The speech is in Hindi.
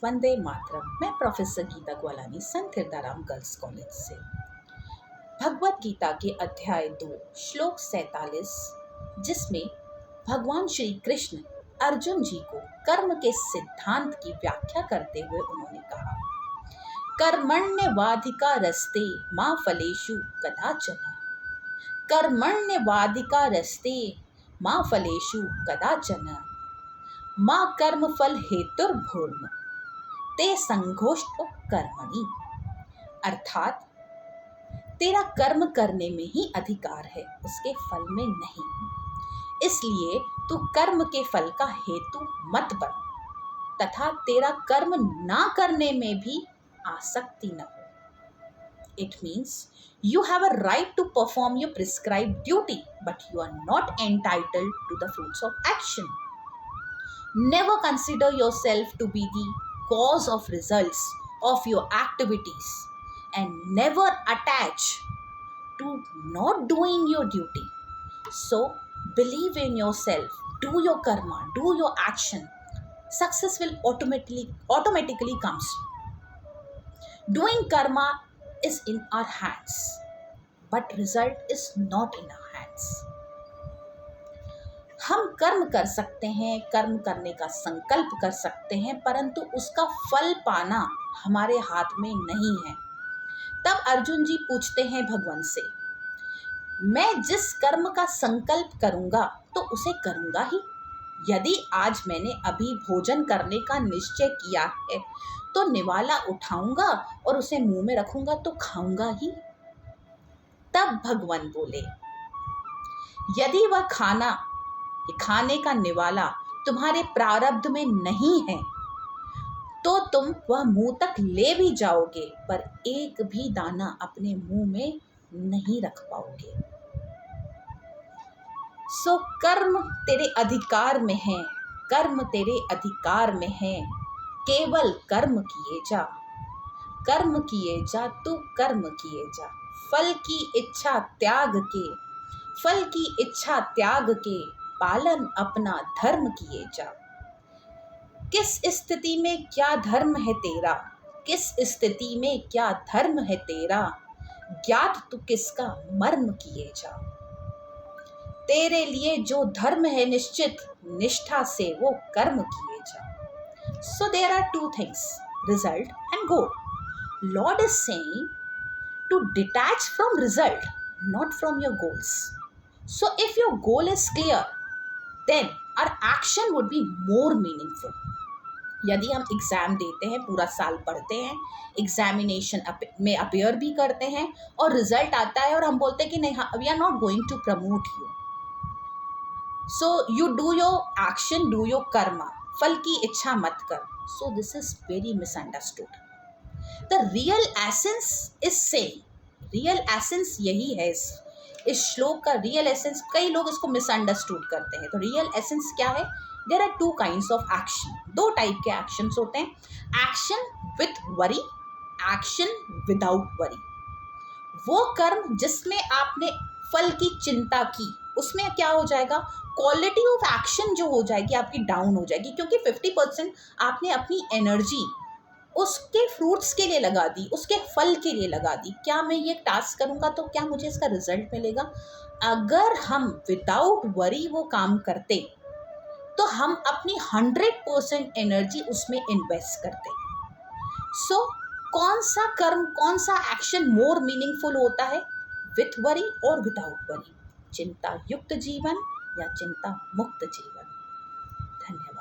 वंदे मातरम। मैं professor Gita Gwalani, Sant Hirdaram girls college से। भगवत गीता के अध्याय 2 श्लोक 47, जिसमें भगवान श्री कृष्ण अर्जुन जी को कर्म के सिद्धांत की व्याख्या करते हुए उन्होंने कहा, कर्मण्यवाधिकारस्ते मा फलेषु कदाचन। कर्मण्यवाधिकारस्ते मा फलेषु कदाचन। माँ कर्म फल हेतुर्भूर्म ते संघोष्ठ कर्मणि। अर्थात तेरा कर्म करने में ही अधिकार है, उसके फल में नहीं। इसलिए तू कर्म के फल का हेतु मत बन तथा तेरा कर्म ना करने में भी आसक्ति न हो। It means you have a right to perform your prescribed duty, but you are not entitled to the fruits of action. Never consider yourself to be the cause of results of your activities and never attach to not doing your duty. So believe in yourself, do your karma, do your action. Success will automatically comes. Doing karma is in our hands, but result is not in our hands. हम कर्म कर सकते हैं, कर्म करने का संकल्प कर सकते हैं, परंतु उसका फल पाना हमारे हाथ में नहीं है। तब अर्जुन जी पूछते हैं भगवान से, मैं जिस कर्म का संकल्प करूंगा तो उसे करूंगा ही। यदि आज मैंने अभी भोजन करने का निश्चय किया है तो निवाला उठाऊंगा और उसे मुंह में रखूंगा तो खाऊंगा ही। तब भगवान बोले, यदि वह खाने का निवाला तुम्हारे प्रारब्ध में नहीं है तो तुम वह मुंह तक ले भी जाओगे पर एक भी दाना अपने मुंह में नहीं रख पाओगे। सो कर्म तेरे अधिकार में है, कर्म तेरे अधिकार में है, केवल कर्म किए जा, कर्म किए जा, तू कर्म किए जा। फल की इच्छा त्याग के पालन अपना धर्म किए जा। किस स्थिति में क्या धर्म है तेरा, किस स्थिति में क्या धर्म है तेरा, ज्ञात तू किसका मर्म किए जा। तेरे लिए जो धर्म है निश्चित, निष्ठा से वो कर्म किए जा। So there are two things, result and goal. Lord is saying to detach from result, not from your goals. So if your goal is clear, then our action would be more meaningful. यदि हम एग्ज़ाम देते हैं, पूरा साल पढ़ते हैं, एग्जामिनेशन में अपेयर भी करते हैं और रिजल्ट आता है और हम बोलते हैं कि नहीं, we are not going to promote you. So you do your action, do your karma, फल की इच्छा मत कर। So this is very misunderstood. The real essence is same, real essence यही है। इस श्लोक का रियल एसेंस, कई लोग इसको मिसअंडरस्टूड करते हैं। तो रियल एसेंस क्या है? There are two kinds of action, दो टाइप के एक्शंस होते हैं, action with worry, action without worry. वो कर्म जिसमें आपने फल की चिंता की, उसमें क्या हो जाएगा, क्वालिटी ऑफ एक्शन जो हो जाएगी आपकी डाउन हो जाएगी, क्योंकि 50% आपने अपनी एनर्जी उसके फ्रूट्स के लिए लगा दी, उसके फल के लिए लगा दी। क्या मैं ये टास्क करूँगा तो क्या मुझे इसका रिजल्ट मिलेगा? अगर हम विदाउट वरी वो काम करते तो हम अपनी 100% एनर्जी उसमें इन्वेस्ट करते। सो कौन सा कर्म, कौन सा एक्शन मोर मीनिंगफुल होता है, विथ वरी और विदाउट वरी? चिंता युक्त जीवन या चिंता मुक्त जीवन? धन्यवाद।